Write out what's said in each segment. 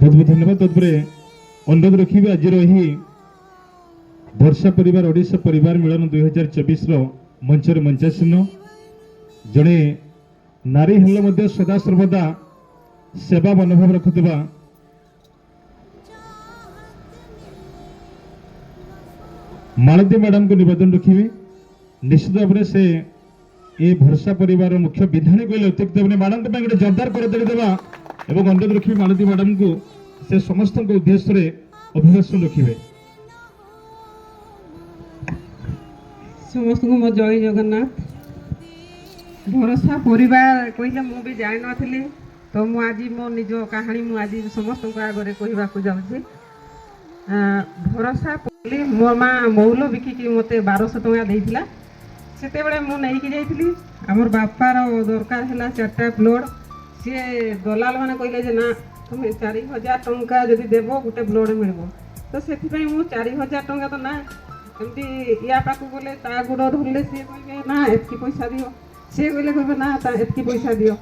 बहुत बहुत धन्यवाद। तत्पर अनुरोध रखिए आज वर्षा परिवार ओडिशा परिवार मिलन 2024 मंचर मंचासीन जड़े नारी हेल्ले सदा सर्वदा सेवा मनोभाव रखुवा मालती मैडम को निवेदन रखिए निश्चित भाव में से ये भरोसा परिवार मुख्य विधानी कहले अतिरिक्त मैडम गोटे जोरदार कर देवा एवं अनुरोध रखिए मालती मैडम को से समस्त उद्देश्य अभिभाषण रखिए। समस्त को मो जय जगन्नाथ। भरोसा परिवार कहले मु भी जान नी तो मु आज मो निज कहानी मु आज समस्त आगे कहवाक जाऊँगी। भरोसा मो माँ मौल बिकिकी मत 1200 टଙ୍କା देइथिला। सेतेबेले मु नहीं जाइथिली हमर बापार दरकार है 4टा ब्लड सी दलाल मैंने कहले जे ना तुम 4000 टଙ୍କା जदि देव गोटे ब्लड मिल तो से मु 4000 टଙ୍କା तो ना एमती या पाक गले ता गोड़ धरले सी कहे ना एतकी पैसा दियो सी कहले कहे ना एतकी पैसा दियो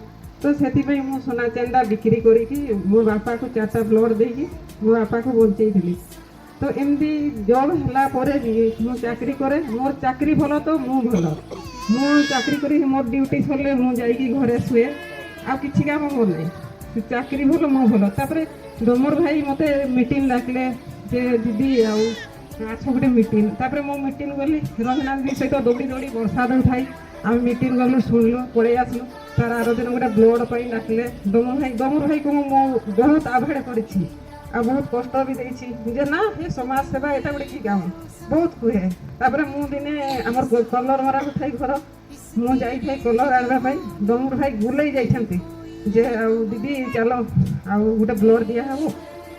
तो से मु सोना चांदा बिक्री करी मो बापा को 4टा ब्लड देकी मो बापा को बंचई। तो एमती जब है चाकरी करे मोर चाकरी भल तो मु भल मु चाकरी करी मोर ड्यूटी सरले मु जाइकी घरे शुए आ किछि काम मोर नहीं चाकरी भल मु भल। तापर डमर भाई मते मीटिंग डाकले जे दीदी आस गोटे मीटिंग तापर मो मीटिंग गली रघुनाथ भी सहित दौड़ी दौड़ी प्रसाद उठाई आम मीटिंग गलु शुणलु पड़े आसलु तार आर दिन गोटे ब्लड पर डाकले डमर भाई को मु बहुत आभार करी आ बहुत कष्ट भी देछि जे ना ये समाज सेवा एटा गोटे की काम बहुत कहे। तापर मु दिने आमर कलर मरा उठाई घर मु जाई कलर आनबा पाई डमर भाई बुलाई जाइछंती जे दीदी चलो आ गोटे ब्लड दिया हबो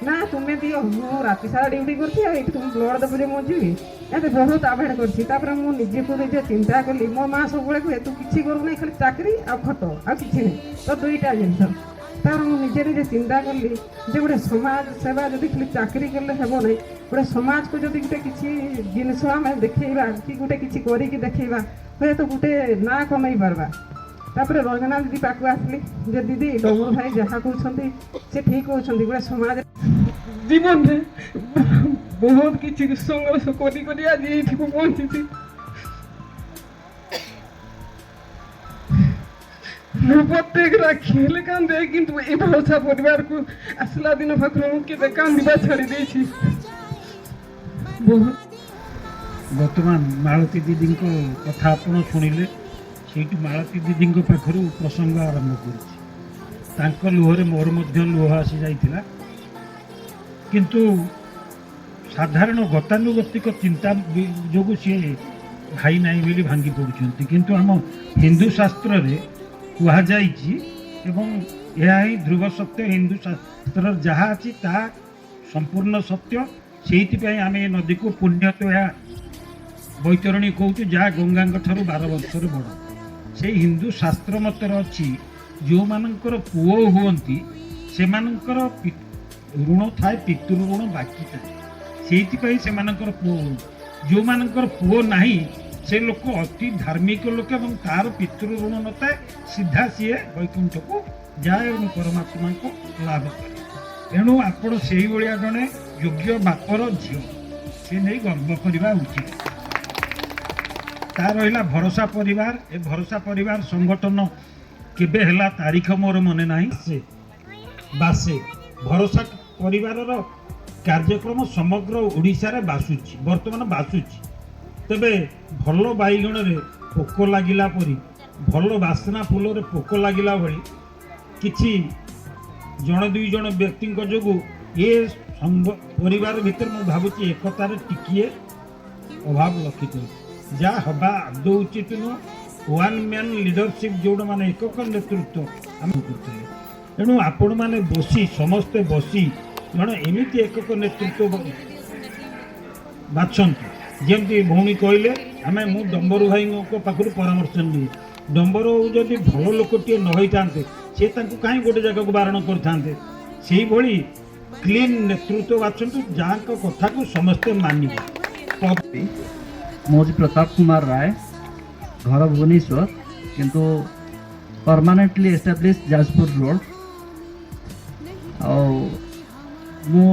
ना तुम्हें दियो मु राति सारा ड्यूटी करती आ तुम ब्लड देबो जे मु जीवी एते बहुत आभार करछि। तापर मु निजे को निजे चिंता कली मो माँ सब बळे कहे तू किछि करू नै खाली चाकरी आ खट आ किछि नै तो दुईटा जिंस तार मु निजे निजे चिंता कली जे गोटे समाज सेवा जदि खाली चाकरी कले हेबो नै गोटे समाज को जदि गोटे किछि जिनस आमे देखैबा कि गोटे किछि करी कि देखैबा होय तो गोटे ना कमै पारबा। तापर रंजना दीदी पाक आसली जे दीदी डमर भाई जहाँ कहते से ठीक कहते गोटे समाज जीवन में बहुत किसी संघर्ष करी आज ये पहुंची प्रत्येक खेल कांदे किंतु ए भरोसा परिवार को आसला दिन पाखर मुझे कांदा छाड़ी दे बर्तमान मालती दीदी कथा आप शुणिले से मालती दीदी पाखर प्रसंग आरंभ कर लुहरे मोर लुह आसी जाइथिला किंतु साधारण गतानुगतिक चिंता जो सी भाई नाई बोली भांगी पड़ुंट किंतु आम हिंदू शास्त्र रे कह यह ध्रुव सत्य हिंदू शास्त्र जहाँ अच्छी ता संपूर्ण सत्य से आम ये नदी को पुण्य तो यह बैतरणी कहूँ जहाँ गंगा 12 वर्षर बड़ से हिंदू शास्त्र मतर अच्छी जो मानकर पुओ हुअंती से मानकर ऋण थाए पितृ ऋण बाकी थाए से मानकर पुओ जो मानकर पुओ नहीं से लोक अति धार्मिक लोक और तार पितृ ऋण न थाए सीधा सी वैकुंठ को जाए और परमात्मा को लाभ करे। एणु आपण से जड़े योग्य बापर झील से नहीं गर्व करवा उचित। तार रहा भरोसा परिवार ए भरोसा परिवार संगठन केबे हला तारीख मोर मने नहीं से बासे भरोसा परिवार कार्यक्रम समग्र ओडिशा रे बासुची वर्तमान बासुची तेबे भल बैगण रे पोक लागिला परी भल बासना फूल रे पोक लागिला भली किछि जण दुई जण व्यक्ति जोगु ये परिवार भीतर मैं भावुची एकतार टिकिए अभाव लक्षित जा हवा आदौ उचित नुह वन मैन लीडरशिप जो माने एकक नेतृत्व आम करते तेणु आपण मैंने बसी समस्ते बसी जड़े एमती एकक नेतृत्व बाछंतु जमती भौणी कहले आम मु डंबरू भाई पाखु परामर्श निए डंबरू जदि भल लोकटे नई था सी कहीं गोटे जगह को बारण करते से भली क्लीन नेतृत्व बाछंतु जहाँ कथा को समस्ते मानिबे। मोजी प्रताप कुमार राय घर भुवनेश्वर किंतु परमानेंटली एस्टाब्लिश जाजपुर रोड मो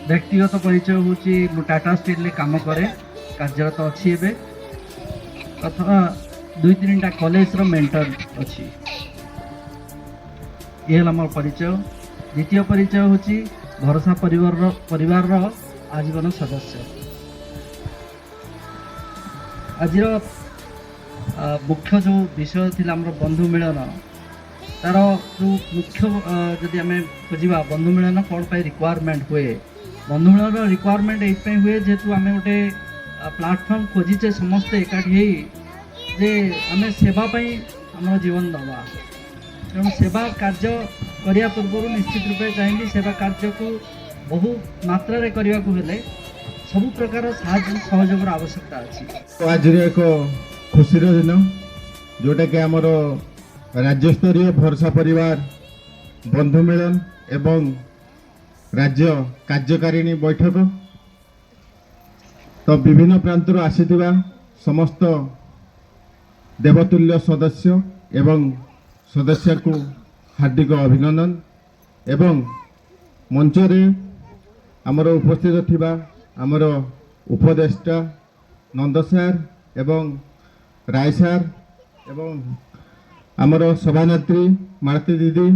व्यक्तिगत परिचय हूँ मु टाटा स्टील काम करे कार्यरत अच्छी एवं अथवा 2-3टा कॉलेज रो मेंटर अच्छी ये मोर परिचय। द्वितीय परिचय हूँ भरोसा परिवार आजीवन सदस्य। आज मुख्य जो विषय थी बंधु मिलन तार जो मुख्य जदि आम खोजा बंधु मिलन कौन पर रिक्वायरमेंट हुए बंधु मिलन रिक्वायरमेंट ये हुए जेहेतु आम गोटे प्लाटफर्म खोजीचे समस्ते एकाठी जे आम सेवाई आम जीवन दवा तेणु सेवा कार्य करने पूर्व निश्चित रूपे चाहिए सेवा कार्य को बहु मात्रा करने को हेले सब प्रकार सहयोग आवश्यकता अच्छी। तो आज एक खुशी दिन जोटा कि आमर राज्य स्तरीय भरोसा परिवार बंधु मिलन एवं राज्य कार्यकारिणी बैठक तो विभिन्न प्रांतर आसीथिबा समस्त देवतुल्य सदस्य एवं सदस्य को हार्दिक अभिनंदन एवं मंचरे आमर उपस्थित थिबा आमर उपदेष्टा नंद सार एवं राय सार एवं आमर सभानेत्री मालती दीदी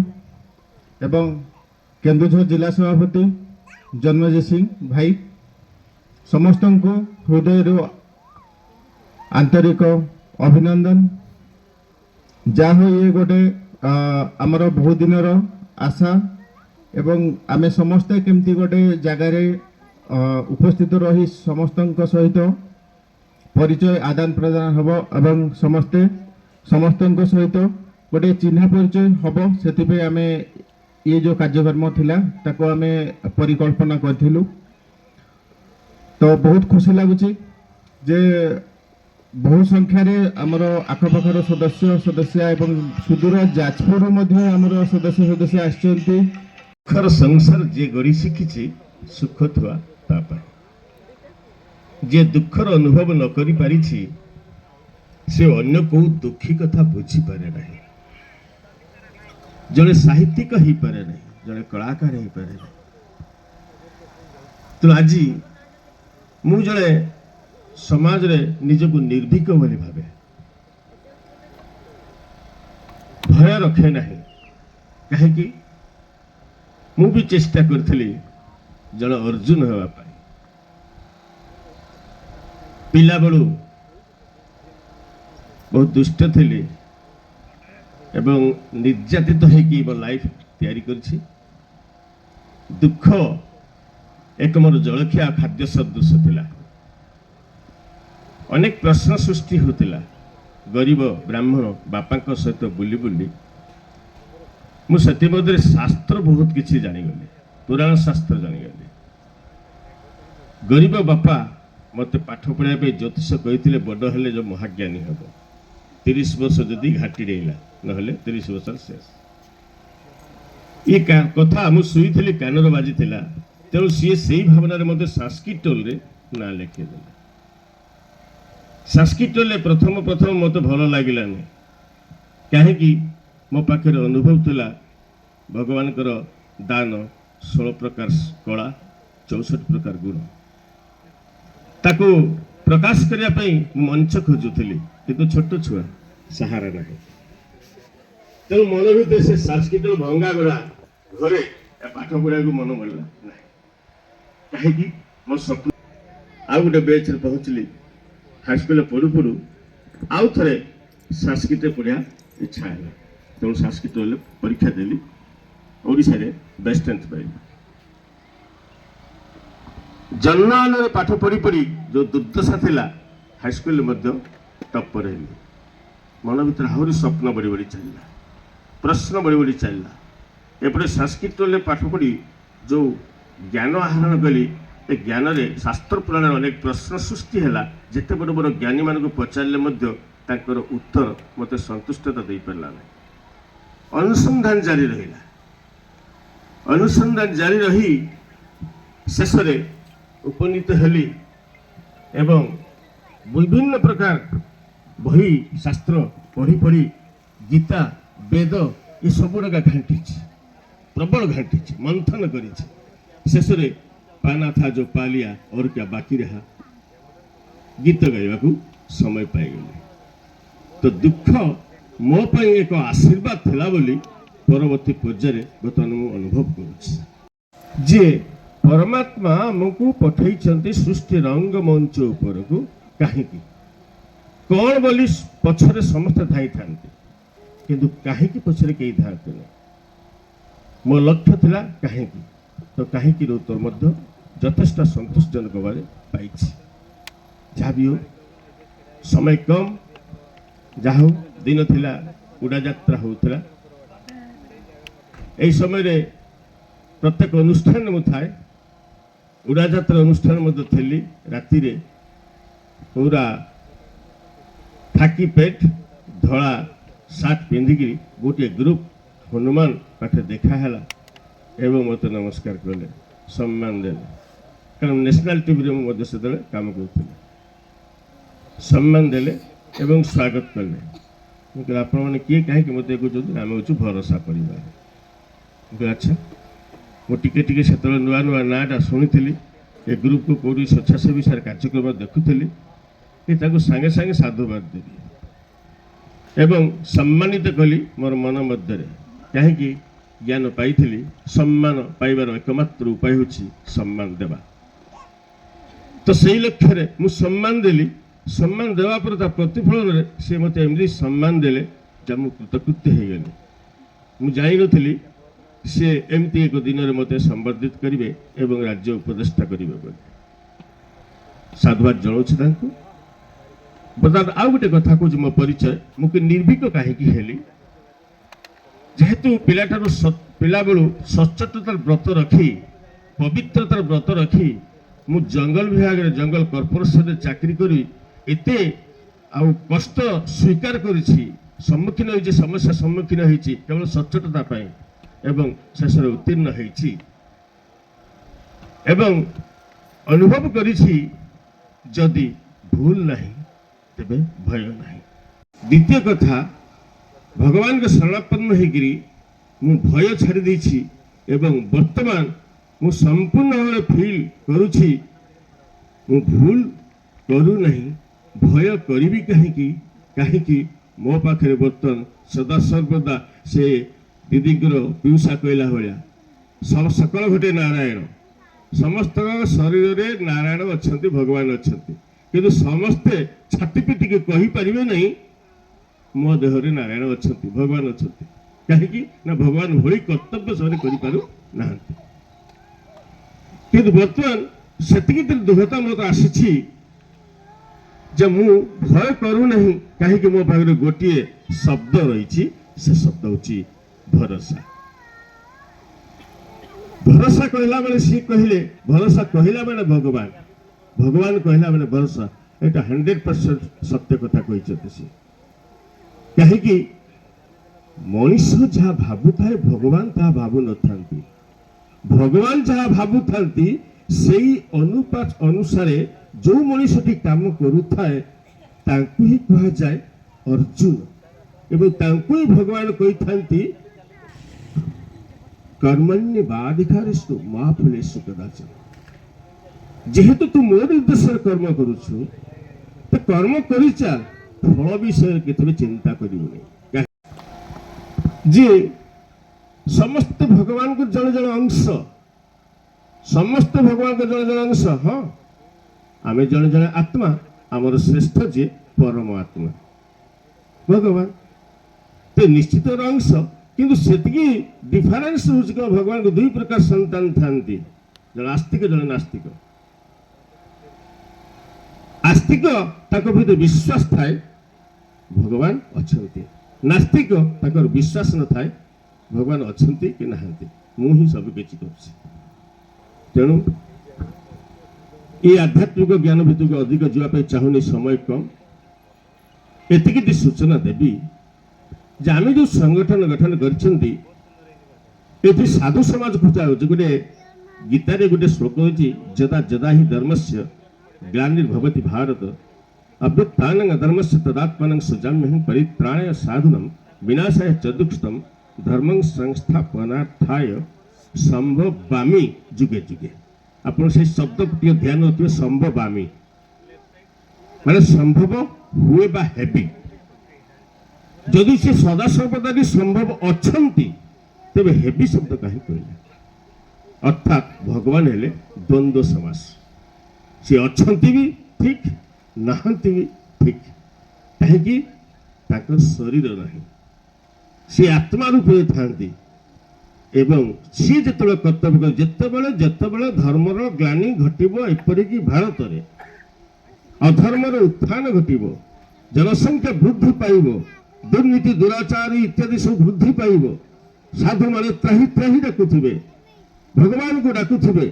एवं केन्दुझर जिला सभापति जन्मजय सिंह भाई समस्त को हृदय आंतरिक अभिनंदन। जा हो ये गोटे आमर बहुत दिन आशा एवं आमे समस्ते केमती गोटे जगार उपस्थित रही समस्त सहित परिचय आदान प्रदान हम एवं समस्ते समस्त सहित गोटे चिन्ह परिचय हम से आम ये जो कार्यक्रम थिला ताको आमे परिकल्पना करथिलु। तो बहुत खुशी लगुच जे बहु संख्यार आमर आखपाखर सदस्य सदस्य एवं सुदूर जाजपुर आमर सदस्य सदस्य आसचंती दुखर संसार जे गढ़ी शिखी सुख थुआ जे दुखर अनुभव न करि पारिछि से अन्य को दुखी कथा बुझी पारे नहीं जड़े साहित्यिक ही पारे नहीं जड़े कलाकार ही पारे नहीं। तो आज मु जड़े समाज रे निजको निर्भीक बोली भावे भय रखे नहीं कहीं मु भी चेष्टा करथली जड़े अर्जुन होगा पाई पिला बेलू बहुत दुष्ट थिली एवं निर्यातित होगी मो लाइफ तैयारी करछि। दुख एक मोर जलखिया खाद्य सदृश थिला अनेक प्रश्न सृष्टि होतिला गरीब ब्राह्मण बापा सहित बुली बुली मुझे शास्त्र बहुत किसी जानीगली पुराण शास्त्र जानीगली। गरीब बापा मत पाठ पढ़ाई ज्योतिष कहते बड़ हेले जो महाज्ञानी हम 30 वर्ष जदि घाटी रहा ना 30 वर्ष शेष ये कथा मुझे शुई कानर बाजी तेणु सी से भावना मत सांस्कृटोल ना लिखिदे सांस्कृटोल प्रथम प्रथम मत भल लगिलानी कहीं मो पाखे अनुभव थिला भगवान दान 16 प्रकार कला 64 प्रकार गुण ताको प्रकाश करने मंच खोजुली किंतु छोट छुआ सहारा ना तेणु मन भीतर से सांस्कृत भंगा गला घरे पाठ पढ़ा को मन मिलला ना कहीं मो स्वप्न आउ गोटे बेच पहुँचली हाईस्कल पढ़ु पढ़ु आउ थे संस्कृत पढ़ा इच्छा है तेणु संस्कृत परीक्षा देली ओडिशा रे बेस्ट रैंक पाइली जन्नान पाठ पढ़ी पढ़ी जो दुर्दशा थिला हाईस्कल टप पर मन भर आहरी स्वप्न बढ़ी बढ़ी चलला प्रश्न बढ़ी बढ़ी चलला एपटे संस्कृत पाठ पढ़ी जो ज्ञान आहरण कली ए ज्ञान रे शास्त्र पुराण अनेक प्रश्न सृष्टि है जिते बड़ बड़ ज्ञानी मान को पचारे तांकर उत्तर मत संतुष्टता दे पारा ना अनुसंधान जारी रहा अनुसंधान जारी रही शेष उपनीत हेली एवं विभिन्न प्रकार बही शास्त्र पढ़ी पढ़ी गीता वेद ये सब घाटी प्रबल घाटी मंथन कर शेष में पाना था जो पा लिया और क्या बाकी रहा गीत गाइबा को समय पाइगले तो दुख मो ପାଇଁ ଏକ ଆଶୀର୍ବାଦ ଥିଲା ବୋଲି ପରବର୍ତ୍ତୀ ପର୍ଯ୍ୟାୟରେ ବର୍ତ୍ତମାନ ମୁଁ ଅନୁଭବ କରୁଛି ଯେ ପରମାତ୍ମା ଆମକୁ ପଠେଇଛନ୍ତି ସୃଷ୍ଟି ରଙ୍ଗମଞ୍ଚ ଉପରକୁ କାହିଁକି କଣ ବୋଲି ପଛରେ ସମସ୍ତେ ଧାଇଥାନ୍ତି କିନ୍ତୁ କାହିଁକି ପଛରେ କେହି ଧାରନ୍ତି ନାହିଁ ମୋ ଲକ୍ଷ୍ୟ ଥିଲା କାହିଁକି ତ କାହିଁକିର ଉତ୍ତର ମଧ୍ୟ ଯଥେଷ୍ଟ ସନ୍ତୋଷଜନକ ଭାବରେ ପାଇଛି ଯାହା ବି ହଉ ସମୟ କମ୍ ଯାହା ହଉ दिन थिला उड़ा यात्रा होता यही समय प्रत्येक अनुष्ठान में थाए उड़ा यात्रा अनुष्ठान थी राति पूरा थाकी पेट धला सार्ट पिंधिक गोटे ग्रुप हनुमान पाखे देखाला एवं मत नमस्कार कले सम्मान देले कारण नेशनल टीवी में से काम कर सम्मान देले एवं स्वागत कले ଆପଣ ମାନେ କିଏ କାହିଁକି ମୋତେ କହୁଛନ୍ତି ଆମେ ହେଉଛୁ ଭରସା ପରିବାର ଆଚ୍ଛା ମୁଁ ଟିକେ ଟିକେ ସେତେବେଳେ ନୂଆ ନୂଆ ନାଁଟା ଶୁଣିଥିଲି ଏ ଗ୍ରୁପକୁ କେଉଁଠି ସ୍ୱେଚ୍ଛାସେବୀ ସାର୍ କାର୍ଯ୍ୟକ୍ରମ ଦେଖୁଥିଲି କି ତାକୁ ସାଙ୍ଗେ ସାଙ୍ଗେ ସାଧୁବାଦ ଦେବି ଏବଂ ସମ୍ମାନିତ କଲି ମୋର ମନ ମଧ୍ୟରେ କାହିଁକି ଜ୍ଞାନ ପାଇଥିଲି ସମ୍ମାନ ପାଇବାର ଏକମାତ୍ର ଉପାୟ ହେଉଛି ସମ୍ମାନ ଦେବା ତ ସେଇ ଲକ୍ଷ୍ୟରେ ମୁଁ ସମ୍ମାନ ଦେଲି सम्मान देवा पर प्रतिफलन से मत एमती सम्मान देले जब मुझे कृतकृत्य हो गली मुझे जान नी सी एमती एक दिन में मत संबर्धित करेंगे एवं राज्य उपदेष्टा करेंगे साधुवाद जनाऊँ बर्तमान आउ गोटे कथा कह मो परिचय मुझे निर्भीक कहीं हेली जेहेतु पिला बेलू सचेतनतार व्रत रखी पवित्रतार व्रत रखी मु जंगल विभाग जंगल कॉर्पोरेशन चाकरी करी एते आउ कष्ट स्वीकार करिछि सम्मुखीन होइछि समस्या सम्मुखीन होइछि केवल सचेतनता पाए एवं शेष उत्तीर्ण होइछि एवं अनुभव करिछि जदि भूल नहीं तेबे भय नहीं द्वितीय कथा भगवान के शरणापन्न होगिरी मु भय छाड़ी देछि एवं वर्तमान मु संपूर्ण भाव फील करुछि मु भूल करू नहीं भय करी कहीं मो पाखे बर्तन सदा सर्वदा से दीदींर पीयूषा कहला भाया सकल घटे नारायण समस्त शरीर में नारायण अच्छा भगवान अच्छा किंतु समस्ते छाती पिटिक कहीपर नहीं मो देहरे नारायण अच्छा भगवान अच्छा कहीं भगवान भली कर्तव्य से किंतु बर्तमान से दुखता मत आसी जब मु भय करू नहीं कहीं मो पाखे गोटे शब्द रही से शब्द हूँ भरोसा भरोसा कहला बेले सी कहले भरोसा कहला बेले भगवान भगवान कहला बेले भरोसा एटा 100% सत्य कथा कहते सी कहीं मनीष जहाँ भावु थाए भगवान ता भावु न थांती भगवान जहाँ भावु थांती सेई अनुपात अनुसार जो मनीषटी काम करुए तांकु ही कहा जाए अर्जुन एवं तांकु ही भगवान कही थांती कर्मण्य बाधिकारिस्तु मा फलेषु कदाचन जेहेतु तू मो निर्देश कर्म करुछु तो कर्म करी चल फल विषय केतबे चिंता करिवनी जे समस्त भगवान को जन जन अंश समस्त भगवान को जन जन अंश हाँ आमे जन जन आत्मा आमर श्रेष्ठ जे परम आत्मा भगवान तो निश्चित अंश किंतु सेतिकी डिफरेंस होछि कि भगवान को दुई प्रकार संतान थांती जन आस्तिक जन नास्तिक आस्तिक ताको भीतर विश्वास थाए भगवान अछंती नास्तिक ताकर विश्वास न थाए भगवान अछंती कि नाहंती मु ही सब किछि करछि तेणु ये आध्यात्मिक ज्ञान भितर अधिक जावाई चाहूनी समय कम एतिकी सूचना देवी जे आम जो संगठन गठन कर साधु समाज खोजा गोटे गीतार गोटे श्लोक होती जदा जदा ही धर्मस्य ग्लानिर्भवति भारत अभ्युत्थानं अधर्मस्य तदात्मानं सृजाम्यहं परित्राणाय साधुनं विनाशाय च दुष्टं धर्मं संस्थापनार्थाय ସମ୍ଭବାମୀ ଯୁଗେ ଯୁଗେ। ଆପଣ ସେଇ ଶବ୍ଦ ଟିକେ ଧ୍ୟାନ ରଖିବେ, ସମ୍ଭବାମୀ ମାନେ ସମ୍ଭବ ହୁଏ ବା ହେବି। ଯଦି ସେ ସଦାସର୍ବଦା ବି ସମ୍ଭବ ଅଛନ୍ତି ତେବେ ହେବି ଶବ୍ଦ କାହିଁ କହିଲେ? ଅର୍ଥାତ୍ ଭଗବାନ ହେଲେ ଦ୍ୱନ୍ଦ୍ୱ ସମାସ। ସେ ଅଛନ୍ତି ବି ଠିକ୍, ନାହାନ୍ତି ବି ଠିକ୍। କାହିଁକି? ତାଙ୍କର ଶରୀର ନାହିଁ, ସେ ଆତ୍ମା ରୂପରେ ଥାନ୍ତି। ଏବଂ ସିଏ ଯେତେବେଳେ କର୍ତ୍ତବ୍ୟ କରେ, ଯେତେବେଳେ ଧର୍ମର ଗ୍ଲାନି ଘଟିବ, ଏପରିକି ଭାରତରେ ଅଧର୍ମର ଉତ୍ଥାନ ଘଟିବ, ଜନସଂଖ୍ୟା ବୃଦ୍ଧି ପାଇବ, ଦୁର୍ନୀତି ଦୁରାଚାର ଇତ୍ୟାଦି ସବୁ ବୃଦ୍ଧି ପାଇବ, ସାଧୁମାନେ ତ୍ରାହି ତ୍ରାହି ଡାକୁଥିବେ, ଭଗବାନଙ୍କୁ ଡାକୁଥିବେ,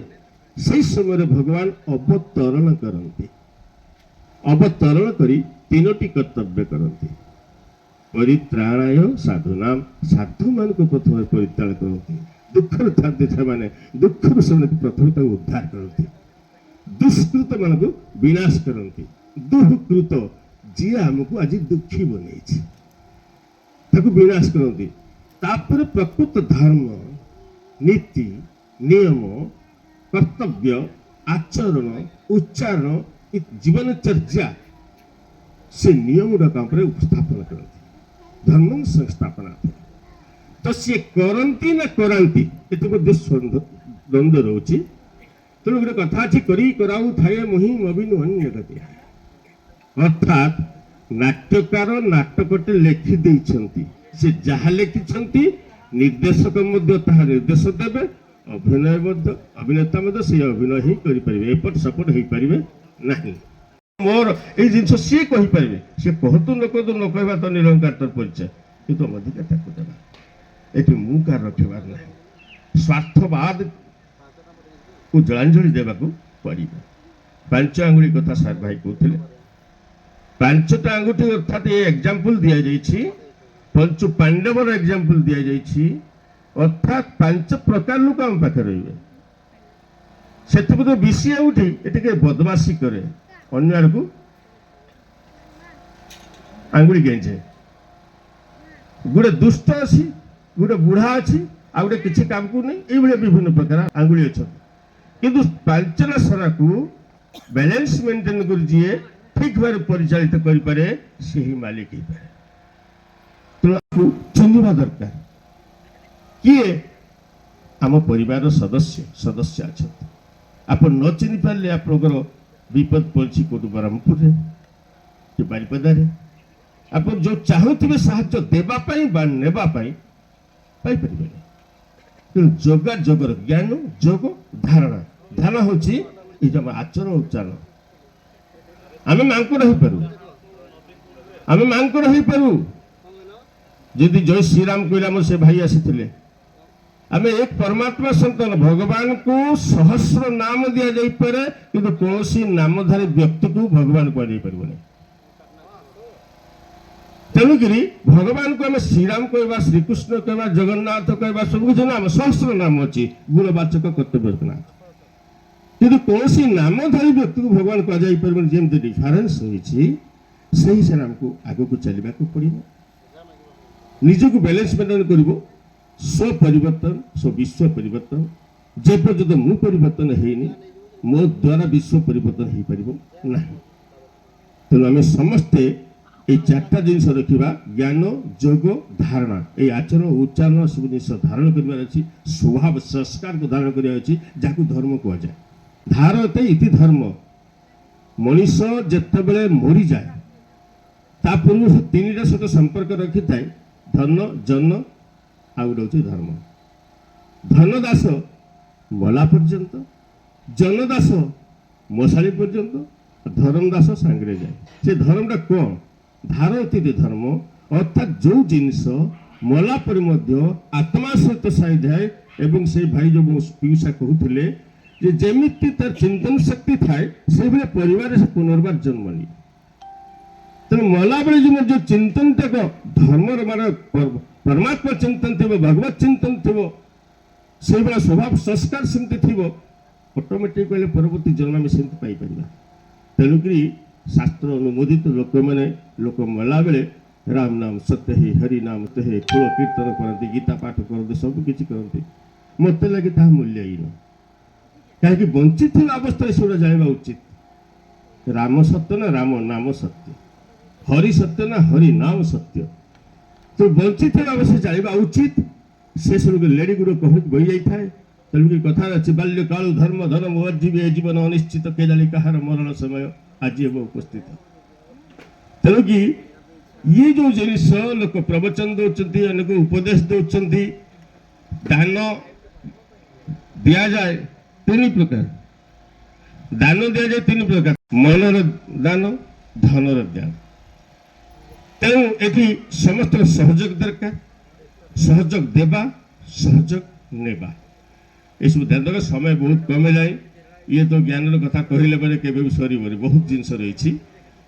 ସେହି ସମୟରେ ଭଗବାନ ଅବତରଣ କରନ୍ତି। ଅବତରଣ କରି ତିନୋଟି କର୍ତ୍ତବ୍ୟ କରନ୍ତି। ପରିତ୍ରାଣାୟ ସାଧୁନାମ, ସାଧୁମାନଙ୍କୁ ପ୍ରଥମେ ପରିତ୍ରାଣ କରନ୍ତି। ଦୁଃଖରେ ଥାନ୍ତି ସେମାନେ, ଦୁଃଖରୁ ସେମାନେ ପ୍ରଥମେ ତାଙ୍କୁ ଉଦ୍ଧାର କରନ୍ତି। ଦୁଷ୍କୃତ ମାନଙ୍କୁ ବିନାଶ କରନ୍ତି। ଦୁଃକୃତ ଯିଏ ଆମକୁ ଆଜି ଦୁଃଖୀ ବନେଇଛି ତାକୁ ବିନାଶ କରନ୍ତି। ତାପରେ ପ୍ରକୃତ ଧର୍ମ, ନୀତି, ନିୟମ, କର୍ତ୍ତବ୍ୟ, ଆଚରଣ, ଉଚ୍ଚାରଣ, ଜୀବନଚର୍ଯ୍ୟା ସେ ନିୟମ ଗୁଡାକ ଉପରେ ଉପସ୍ଥାପନ କରନ୍ତି। ଧର୍ମ ସଂସ୍ଥାପନା ତ ସିଏ କରନ୍ତି ନା କରାନ୍ତି, ଏତେ ମଧ୍ୟ ଦ୍ୱନ୍ଦ୍ୱ ରହୁଛି। ତେଣୁ ଗୋଟେ କଥା ଅଛି, କରି କରାଉ ଥାଏ ମୁହିଁ ମବିନୁ ଅନ୍ୟ ଗତି। ଅର୍ଥାତ୍ ନାଟ୍ୟକାର ନାଟକଟେ ଲେଖି ଦେଇଛନ୍ତି, ସେ ଯାହା ଲେଖିଛନ୍ତି ନିର୍ଦ୍ଦେଶକ ମଧ୍ୟ ତାହା ନିର୍ଦ୍ଦେଶ ଦେବେ, ଅଭିନେତା ମଧ୍ୟ ସେଇ ଅଭିନୟ ହିଁ କରିପାରିବେ, ଏପଟ ସେପଟ ହେଇପାରିବେ ନାହିଁ। ମୋର ଏଇ ଜିନିଷ ସିଏ କହିପାରିବେ, ସିଏ କହନ୍ତୁ ନ କହନ୍ତୁ, ନ କହିବା ତ ନିରଙ୍କାର ତୋର ପରିଚୟ, କିନ୍ତୁ ଅଧିକା ତାକୁ ଦେବା। ଏଠି ମୁଁ କାହାର ରଖିବାର ନାହିଁ, ସ୍ୱାର୍ଥବାଦକୁ ଜଳାଞ୍ଜଳି ଦେବାକୁ ପଡ଼ିବ। 5 ଆଙ୍ଗୁଳି କଥା ସାର୍ ଭାଇ କହୁଥିଲେ, 5ଟା ଆଙ୍ଗୁଠି ଅର୍ଥାତ୍ ଏ ଏକ୍ଜାମ୍ପଲ ଦିଆଯାଇଛି, ପଞ୍ଚୁ ପାଣ୍ଡବର ଏକ୍ଜାମ୍ପଲ ଦିଆଯାଇଛି। ଅର୍ଥାତ୍ 5 ପ୍ରକାର ଲୋକ ଆମ ପାଖରେ ରହିବେ। ସେଥିପ୍ରତି ବିଶି ଆଙ୍ଗୁଠି ଏ ଟିକେ ବଦମାସି କରେ, ଅନ୍ୟ ଆଡ଼କୁ ଆଙ୍ଗୁଳି ଗେଞ୍ଜେ। ଗୋଟେ ଦୁଷ୍ଟ ଅଛି, ଗୋଟେ ବୁଢା ଅଛି, ଆଉ ଗୋଟେ କିଛି କାମକୁ ନେଇ, ଏଇଭଳିଆ ବିଭିନ୍ନ ପ୍ରକାର ଆଙ୍ଗୁଳି ଅଛନ୍ତି। କିନ୍ତୁ 5ଟା ସରାକୁ ବାଲାନ୍ସ ମେଣ୍ଟେନ କରି ଯିଏ ଠିକ ଭାବରେ ପରିଚାଳିତ କରିପାରେ, ସେହି ମାଲିକ ହେଇପାରେ। ତେଣୁ ଚିହ୍ନିବା ଦରକାର, କିଏ ଆମ ପରିବାରର ସଦସ୍ୟ ଅଛନ୍ତି। ଆପଣ ନ ଚିହ୍ନି ପାରିଲେ ଆପଣଙ୍କର ବିପଦ ପଡ଼ିଛି କୋଉଠି ବ୍ରହ୍ମପୁରରେ କି ବାରିପଦାରେ। ଆପଣ ଯୋଉ ଚାହୁଁଥିବେ ସାହାଯ୍ୟ ଦେବା ପାଇଁ ବା ନେବା ପାଇଁ ପାଇପାରିବେନି। ତେଣୁ ଯୋଗାଯୋଗର ଜ୍ଞାନ, ଯୋଗ, ଧାରଣା। ଧାରଣା ହେଉଛି ଏଇ ଯୋଉ ଆଚରଣ ଉଚ୍ଚାରଣ। ଆମେ ମାଙ୍କଡ଼ ହେଇପାରୁ, ଯଦି ଜୟ ଶ୍ରୀରାମ କହିଲେ ଆମର ସେ ଭାଇ ଆସିଥିଲେ। ଆମେ ଏକ ପରମାତ୍ମା ସନ୍ତାନ, ଭଗବାନଙ୍କୁ ସହସ୍ର ନାମ ଦିଆଯାଇପାରେ, କିନ୍ତୁ କୌଣସି ନାମଧାରୀ ବ୍ୟକ୍ତିକୁ ଭଗବାନ କୁହାଯାଇ ପାରିବନି। ତେଣୁକରି ଭଗବାନଙ୍କୁ ଆମେ ଶ୍ରୀରାମ କହିବା, ଶ୍ରୀକୃଷ୍ଣ କହିବା, ଜଗନ୍ନାଥ କହିବା, ସବୁ କିଛି ନାମ, ସହସ୍ର ନାମ ଅଛି, ଗୁଣବାଚକ କର୍ତ୍ତବ୍ୟ ନାମ। କିନ୍ତୁ କୌଣସି ନାମଧାରୀ ବ୍ୟକ୍ତିକୁ ଭଗବାନ କୁହାଯାଇ ପାରିବନି। ଯେମିତି ଡିଫରେନ୍ସ ହୋଇଛି, ସେହି ହିସାବରେ ଆମକୁ ଆଗକୁ ଚାଲିବାକୁ ପଡ଼ିବ। ନିଜକୁ ବାଲାନ୍ସ ମେଣ୍ଟେନ କରିବ। ସ୍ୱ ପରିବର୍ତ୍ତନ, ବିଶ୍ୱ ପରିବର୍ତ୍ତନ। ଯେ ପର୍ଯ୍ୟନ୍ତ ମୁଁ ପରିବର୍ତ୍ତନ ହେଇନି, ମୋ ଦ୍ୱାରା ବିଶ୍ୱ ପରିବର୍ତ୍ତନ ହେଇପାରିବ ନାହିଁ। ତେଣୁ ଆମେ ସମସ୍ତେ এই 4টা ଜିନିଷ ରଖିବା, ଜ୍ଞାନ, ଯୋଗ, ଧାରଣା। এই ଆଚରଣ ଉଚ୍ଚାରଣ ସବୁ ଜିନିଷ ଧାରଣ କରିବାର ଅଛି। ସ୍ୱଭାବ ସଂସ୍କାରକୁ ଧାରଣ କରିବାର ଅଛି, ଯାହାକୁ ଧର୍ମ କୁହାଯାଏ। ଧାରତେ ଇତି ଧର୍ମ। ମଣିଷ ଯେତେବେଳେ ମରିଯାଏ ତା ପୂର୍ବରୁ 3ଟା ସହିତ ସମ୍ପର୍କ ରଖିଥାଏ, ଧନ, ଜନ, ଆଉ ଗୋଟେ ହେଉଛି ଧର୍ମ। ଧନ ଦାସ ମଲା ପର୍ଯ୍ୟନ୍ତ, ଜନ ଦାସ ମଶାଳି ପର୍ଯ୍ୟନ୍ତ, ଧର୍ମ ଦାସ ସାଙ୍ଗରେ ଯାଏ। ସେ ଧର୍ମଟା କ'ଣ? ଧାର ଅତିଥି ଧର୍ମ, ଅର୍ଥାତ୍ ଯୋଉ ଜିନିଷ ମଲା ପରେ ମଧ୍ୟ ଆତ୍ମା ସହିତ ସାଇଯାଏ। ଏବଂ ସେ ଭାଇ ଯୋଉ ପିଉସା କହୁଥିଲେ ଯେ ଯେମିତି ତାର ଚିନ୍ତନ ଶକ୍ତି ଥାଏ, ସେଇଭଳିଆ ପରିବାରରେ ସେ ପୁନର୍ବାର ଜନ୍ମ ନିଏ। ତେଣୁ ମଲାବେଳେ ଯୋଉ ଚିନ୍ତନଟାକ ଧର୍ମର ମାନେ ପରମାତ୍ମା ଚିନ୍ତନ ଥିବ, ଭଗବତ ଚିନ୍ତନ ଥିବ, ସେଇଭଳିଆ ସ୍ୱଭାବ ସଂସ୍କାର ସେମିତି ଥିବ, ଅଟୋମେଟିକ୍ କହିଲେ ପରବର୍ତ୍ତୀ ଜନ୍ମ ଆମେ ସେମିତି ପାଇପାରିବା। ତେଣୁକରି ଶାସ୍ତ୍ର ଅନୁମୋଦିତ ଲୋକମାନେ ଲୋକ ମଲାବେଳେ ରାମ ନାମ ସତ୍ୟ ହି, ହରି ନାମ ସତ୍ୟ ହି, କୁଳ କୀର୍ତ୍ତନ କରନ୍ତି, ଗୀତା ପାଠ କରନ୍ତି, ସବୁ କିଛି କରନ୍ତି। ମୋତେ ଲାଗେ ତାହା ମୂଲ୍ୟହୀନ। କାହିଁକି ବଞ୍ଚିଥିବା ଅବସ୍ଥାରେ ସେଗୁଡ଼ା ଜାଣିବା ଉଚିତ। ରାମ ସତ୍ୟ ନା ରାମ ନାମ ସତ୍ୟ, ହରି ସତ୍ୟ ନା ହରି ନାମ ସତ୍ୟ। ତ ବଞ୍ଚିଥିବା ଅବସ୍ଥା ଜାଣିବା ଉଚିତ। ସେ ସବୁ ଲେଡି ଗୁଡ କହି ବହି ଯାଇଥାଏ। ତେଣୁକି କଥାରେ ଅଛି, ବାଲ୍ୟ କାଳୁ ଧର୍ମ ଧର୍ମ ଅଜୀବି ଏ ଜୀବନ ଅନିଶ୍ଚିତ, କେ ଜାଣି କାହାର ମରଣ ସମୟ ଆଜି ହେବ ଉପସ୍ଥିତ। ତେଣୁକି ଇଏ ଯୋଉ ଜିନିଷ ଲୋକ ପ୍ରବଚନ ଦଉଛନ୍ତି, ଅନେକ ଉପଦେଶ ଦଉଛନ୍ତି, ଦାନ ଦିଆଯାଏ ତିନି ପ୍ରକାର। ଦାନ ଦିଆଯାଏ ତିନି ପ୍ରକାର, ମନର ଦାନ, ଧନର ଦାନ। ତେଣୁ ଏଠି ସମସ୍ତଙ୍କ ସହଯୋଗ ଦରକାର, ସହଯୋଗ ଦେବା, ସହଯୋଗ ନେବା, ଏସବୁ ଧ୍ୟାନ ଦେବା। ସମୟ ବହୁତ କମିଲାଣି। ଇଏ ତ ଜ୍ଞାନର କଥା କହିଲେ ପରେ କେବେ ବି ସରିବନି, ବହୁତ ଜିନିଷ ରହିଛି।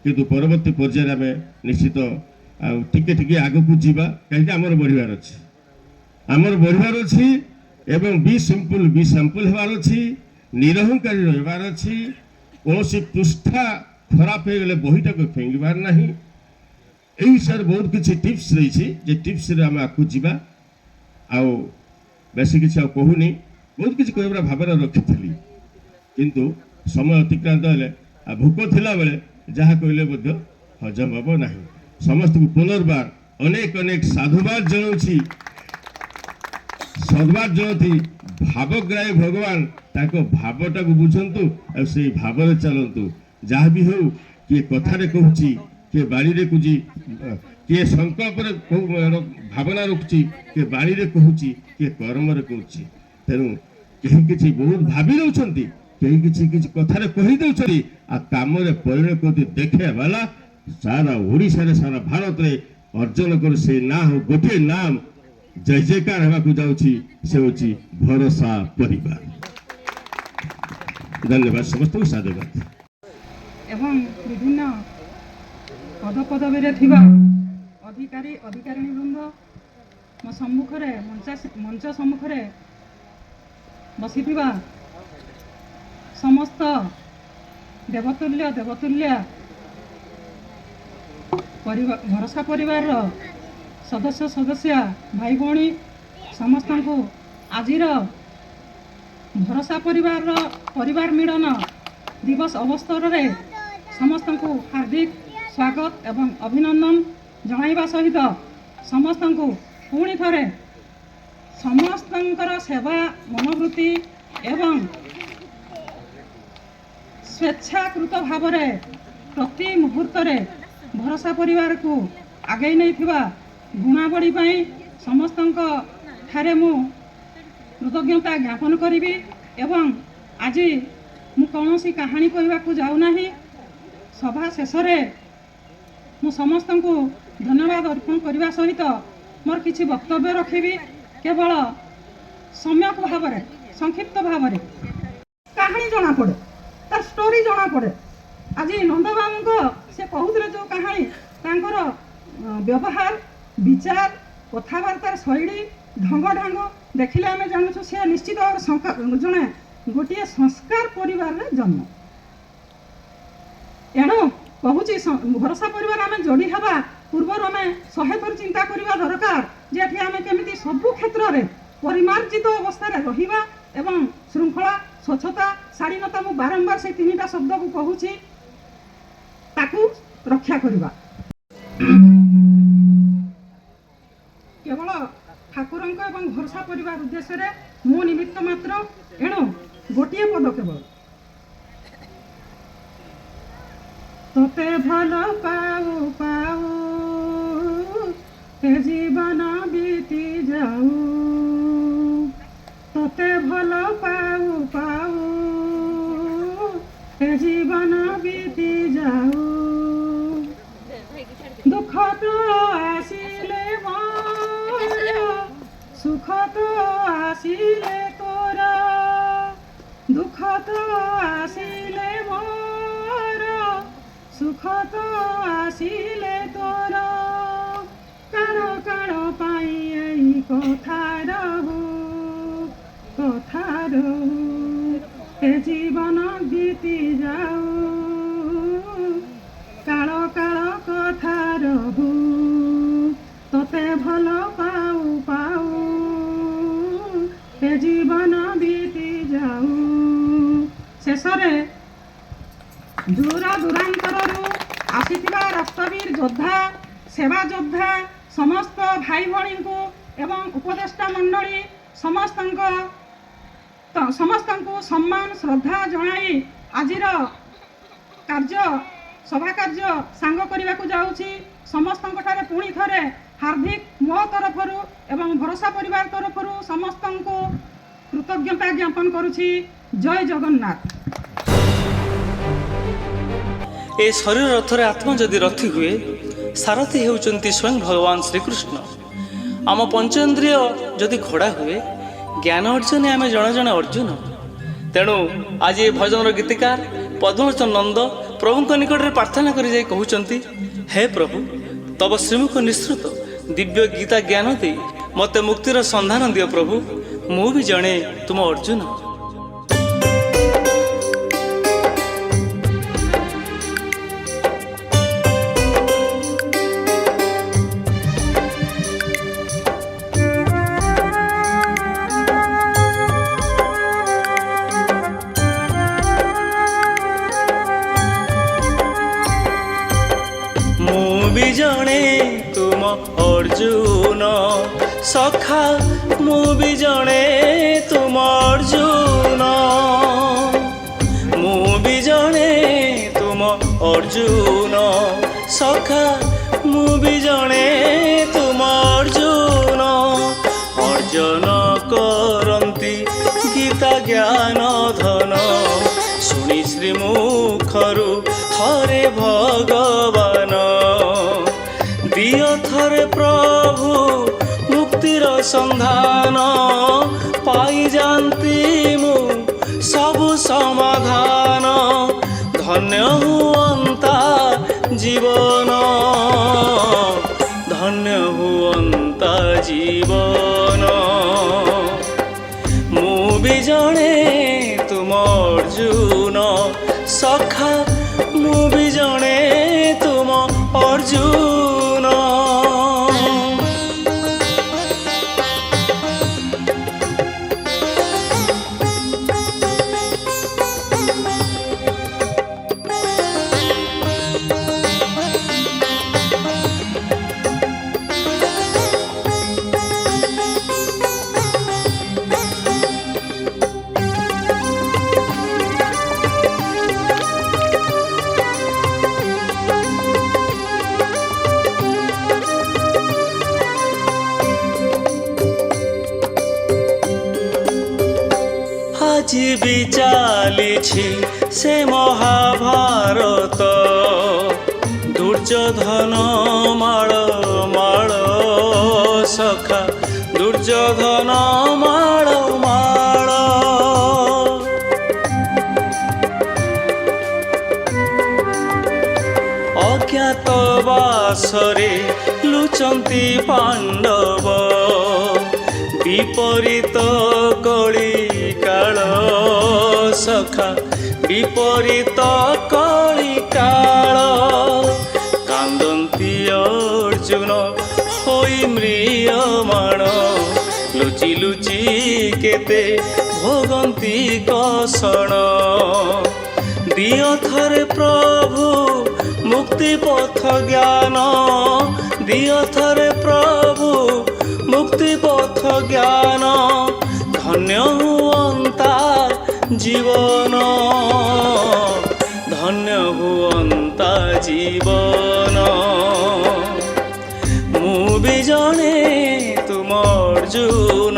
କିନ୍ତୁ ପରବର୍ତ୍ତୀ ପର୍ଯ୍ୟାୟରେ ଆମେ ନିଶ୍ଚିତ ଆଉ ଟିକେ ଟିକେ ଆଗକୁ ଯିବା, କାହିଁକି ଆମର ବଢ଼ିବାର ଅଛି, ଆମର ବଢ଼ିବାର ଅଛି। ଏବଂ ବି ସିମ୍ପଲ ବି ସାମ୍ପଲ ହେବାର ଅଛି, ନିରହଂକାରୀ ରହିବାର ଅଛି। କୌଣସି ପୃଷ୍ଠା ଖରାପ ହେଇଗଲେ ବହିଟାକୁ ଫିଙ୍ଗିବାର ନାହିଁ। এই ବିଷୟରେ ବହୁତ କିଛି ଟିପ୍ସ ରହିଛି, ଯେ ଟିପ୍ସରେ ଆମେ ଆଗକୁ ଯିବା। ଆଉ ବେଶୀ କିଛି ଆଉ କହୁନି, ବହୁତ କିଛି କହିବାର ଭାବନା ରଖିଥିଲି, କିନ୍ତୁ ସମୟ ଅତିକ୍ରାନ୍ତ ହେଲେ ଆଉ ଭୋକ ଥିଲାବେଳେ ଯାହା କହିଲେ ମଧ୍ୟ ହଜମ ହେବ ନାହିଁ। ସମସ୍ତଙ୍କୁ ପୁନର୍ବାର ଅନେକ ଅନେକ ସାଧୁବାଦ ଜଣାଉଛି, ସଦବାଦ ଜଣାଉଛି। ଭାବଗ୍ରାହୀ ଭଗବାନ, ତାଙ୍କ ଭାବଟାକୁ ବୁଝନ୍ତୁ ଆଉ ସେଇ ଭାବରେ ଚାଲନ୍ତୁ। ଯାହା ବି ହଉ, କିଏ କଥାରେ କହୁଛି, କିଏ ବାଣୀରେ କହୁଛି, କିଏ ସଂକଳ୍ପରେ ଭାବନା ରଖୁଛି, କିଏ ବାଣୀରେ କହୁଛି, କିଏ କର୍ମରେ କହୁଛି। ତେଣୁ କେହି କିଛି ବହୁତ ଭାବି ଦେଉଛନ୍ତି, କେହି କିଛି କିଛି କଥାରେ କହି ଦେଉଛନ୍ତି, ଆଉ କାମରେ ପରିଣତ କରୁଛନ୍ତି। ଦେଖେ ବାଲା ସାରା ଓଡ଼ିଶାରେ, ସାରା ଭାରତରେ ଅର୍ଜନ କରି ସେଇ ନାଁ ହଉ ଗୋଟିଏ ନାମ ଜୟ ଜୟକାର ହେବାକୁ ଯାଉଛି, ସେ ହେଉଛି ଭରସା ପରିବାର। ଧନ୍ୟବାଦ, ସମସ୍ତଙ୍କୁ ସାଧୁବାଦ। ଏବଂ ବିଭିନ୍ନ ପଦପଦବୀରେ ଥିବା ଅଧିକାରୀ ଅଧିକାରିଣୀ ବୃନ୍ଦ ମୋ ସମ୍ମୁଖରେ ମଞ୍ଚ ସମ୍ମୁଖରେ ବସିଥିବା ସମସ୍ତ ଦେବତୁଲ୍ୟ ଦେବତୁଲ୍ୟା ଭରସା ପରିବାରର ସଦସ୍ୟ ସଦସ୍ୟା ଭାଇ ଭଉଣୀ ସମସ୍ତଙ୍କୁ ଆଜିର ଭରସା ପରିବାର ମିଳନ ଦିବସ ଅବସରରେ ସମସ୍ତଙ୍କୁ ହାର୍ଦ୍ଦିକ ସ୍ୱାଗତ ଏବଂ ଅଭିନନ୍ଦନ ଜଣାଇବା ସହିତ ସମସ୍ତଙ୍କୁ ପୁଣି ଥରେ ସମସ୍ତଙ୍କର ସେବା ମନୋବୃତ୍ତି ଏବଂ ସ୍ୱେଚ୍ଛାକୃତ ଭାବରେ ପ୍ରତି ମୁହୂର୍ତ୍ତରେ ଭରସା ପରିବାରକୁ ଆଗେଇ ନେଇଥିବା ଗୁଣାବଳୀ ପାଇଁ ସମସ୍ତଙ୍କ ଠାରେ ମୁଁ କୃତଜ୍ଞତା ଜ୍ଞାପନ କରିବି। ଏବଂ ଆଜି ମୁଁ କୌଣସି କାହାଣୀ କହିବାକୁ ଯାଉନାହିଁ। ସଭା ଶେଷରେ ମୁଁ ସମସ୍ତଙ୍କୁ ଧନ୍ୟବାଦ ଅର୍ପଣ କରିବା ସହିତ ମୋର କିଛି ବକ୍ତବ୍ୟ ରଖିବି। କେବଳ ସମ୍ୟକ ଭାବରେ, ସଂକ୍ଷିପ୍ତ ଭାବରେ କାହାଣୀ ଜଣାପଡ଼େ, ତାର ଷ୍ଟୋରି ଜଣାପଡ଼େ। ଆଜି ନନ୍ଦବାବୁଙ୍କ ସେ କହୁଥିଲେ ଯେଉଁ କାହାଣୀ, ତାଙ୍କର ବ୍ୟବହାର, ବିଚାର, କଥାବାର୍ତ୍ତାର ଶୈଳୀ, ଢଙ୍ଗଢାଙ୍ଗ ଦେଖିଲେ ଆମେ ଜାଣୁଛୁ ସେ ନିଶ୍ଚିତ ଭାବରେ ଜଣେ ଗୋଟିଏ ସଂସ୍କାର ପରିବାରରେ ଜନ୍ମ। ଏଣୁ କହୁଛି ଭରସା ପରିବାର ଆମେ ଯୋଡ଼ି ହେବା ପୂର୍ବରୁ ଆମେ 100 ଥର ଚିନ୍ତା କରିବା ଦରକାର ଯେ ଏଠି ଆମେ କେମିତି ସବୁ କ୍ଷେତ୍ରରେ ପରିମାର୍ଜିତ ଅବସ୍ଥାରେ ରହିବା ଏବଂ ଶୃଙ୍ଖଳା, ସ୍ୱଚ୍ଛତା, ଶାଳୀନତା, ମୁଁ ବାରମ୍ବାର ସେଇ 3ଟା ଶବ୍ଦକୁ କହୁଛି, ତାକୁ ରକ୍ଷା କରିବା। କେବଳ ଠାକୁରଙ୍କ ଏବଂ ଭରସା ପରିବାର ଉଦ୍ଦେଶ୍ୟରେ ମୁଁ ନିମିତ୍ତ ମାତ୍ର। ଏଣୁ ଗୋଟିଏ ପଦ କେବଳ, ତୋତେ ଭଲ ପାଉ ପାଉ ଏ ଜୀବନ ବିତି ଯାଉ, ତୋତେ ଭଲ ପାଉ ପାଉ ଏ ଜୀବନ ବିତି ଯାଉ। দুঃখ তো আসিলে মোর, সুখ তো আসিলে তোর, দুঃখ তো আসিলে মোর, সুখ তো আসিলে তোর। কাণ কাণ পাই এই কথার কথার এ জীবন বিতি যাও, কাଳ କାଳ କଥାର ତୋତେ ଭଲ ପାଉ ପାଉ ଏ ଜୀବନ ବିତି ଯାଉ। ଶେଷରେ ଦୂର ଦୂରାନ୍ତରରୁ ଆସିଥିବା ରକ୍ତବୀର ଯୋଦ୍ଧା, ସେବା ଯୋଦ୍ଧା ସମସ୍ତ ଭାଇ ଭଉଣୀଙ୍କୁ ଏବଂ ଉପଦେଷ୍ଟା ମଣ୍ଡଳୀ ସମସ୍ତଙ୍କୁ ସମ୍ମାନ ଶ୍ରଦ୍ଧା ଜଣାଇ ଆଜିର ସଭା କାର୍ଯ୍ୟ ସାଙ୍ଗ କରିବାକୁ ଯାଉଛି। ସମସ୍ତଙ୍କଠାରେ ପୁଣି ଥରେ ହାର୍ଦ୍ଦିକ ମୋ ତରଫରୁ ଏବଂ ଭରସା ପରିବାର ତରଫରୁ ସମସ୍ତଙ୍କୁ କୃତଜ୍ଞତା ଜ୍ଞାପନ କରୁଛି। ଜୟ ଜଗନ୍ନାଥ। ଏ ଶରୀର ରଥରେ ଆତ୍ମା ଯଦି ରଥି ହୁଏ, ସାରଥୀ ହେଉଛନ୍ତି ସ୍ୱୟଂ ଭଗବାନ ଶ୍ରୀକୃଷ୍ଣ। ଆମ ପଞ୍ଚେନ୍ଦ୍ରିୟ ଯଦି ଘୋଡ଼ା ହୁଏ, ଜ୍ଞାନ ଅର୍ଜନେ ଆମେ ଜଣେ ଜଣେ ଅର୍ଜୁନ। ତେଣୁ ଆଜି ଏ ଭଜନର ଗୀତିକାର ପଦ୍ମଲୋଚନ ନନ୍ଦ ପ୍ରଭୁଙ୍କ ନିକଟରେ ପ୍ରାର୍ଥନା କରି ଯାଇ କହୁଛନ୍ତି, ହେ ପ୍ରଭୁ, ତବ ଶ୍ରୀମୁଖ ନିଃସୃତ ଦିବ୍ୟ ଗୀତା ଜ୍ଞାନ ଦେଇ ମୋତେ ମୁକ୍ତିର ସନ୍ଧାନ ଦିଅ ପ୍ରଭୁ। ମୁଁ ବି ଜଣେ ତୁମ ଅର୍ଜୁନ। ଜଣେ ତୁମ ଅର୍ଜୁନ ସଖା, ମୁଁ ବି ଜଣେ ତୁମ ଅର୍ଜୁନ। ମୁଁ ବି ଜଣେ ତୁମ ଅର୍ଜୁନ ସଖା, ମୁଁ ବି ଜଣେ ତୁମ ଅର୍ଜୁନ। ଅର୍ଜନ କରନ୍ତି ଗୀତା ଜ୍ଞାନ ଧନ, ଶୁଣି ଶ୍ରୀମୁଖରୁ ଥରେ ଭଗବାନ। ଦିଅ ଥରେ ପ୍ରଭୁ ମୁକ୍ତିର ସନ୍ଧାନ, ପାଇଯାନ୍ତି ମୁଁ ସବୁ ସମାଧାନ। ଧନ୍ୟ ହୁଅନ୍ତା ଜୀବନ, ଧନ୍ୟ ହୁଅନ୍ତା ଜୀବନ। ମୁଁ ବି ଜଣେ ତୁମ ଅର୍ଜୁନ ସଖା, ମୁଁ ବି ଜଣେ ତୁମ ଅର୍ଜୁନ। ଆଜି ବି ଚାଲିଛି ସେ ମହାଭାରତ, ଦୁର୍ଯ୍ୟୋଧନ ମାଳ ମାଳ ସଖା, ଦୁର୍ଯ୍ୟୋଧନ ମାଳ ମାଳ। ଅଜ୍ଞାତବାସରେ ଲୁଚନ୍ତି ପାଣ୍ଡବ, ବିପରୀତ କଳି କାଳ ସଖା, ବିପରୀତ କଳି କାଳ। କାନ୍ଦନ୍ତି ଅର୍ଜୁନ ହୋଇ ମ୍ରିୟମାଣ, ଲୁଚି ଲୁଚି କେତେ ଭୋଗନ୍ତି କଷଣ। ଦିଅ ଥରେ ପ୍ରଭୁ ମୁକ୍ତି ପଥ ଜ୍ଞାନ, ଦିଅ ଥରେ ପ୍ରଭୁ ମୁକ୍ତି ପଥ ଜ୍ଞାନ। ଧନ୍ୟ ହୁଅନ୍ତା ଜୀବନ, ଧନ୍ୟ ହୁଅନ୍ତା ଜୀବନ। ମୁଁ ବି ଜଣେ ତୁମ ଅର୍ଜୁନ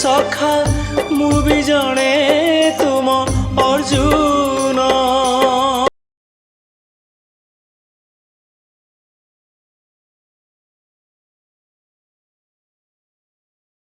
ସଖା, ମୁଁ ବି ଜଣେ ତୁମ ଅର୍ଜୁନ।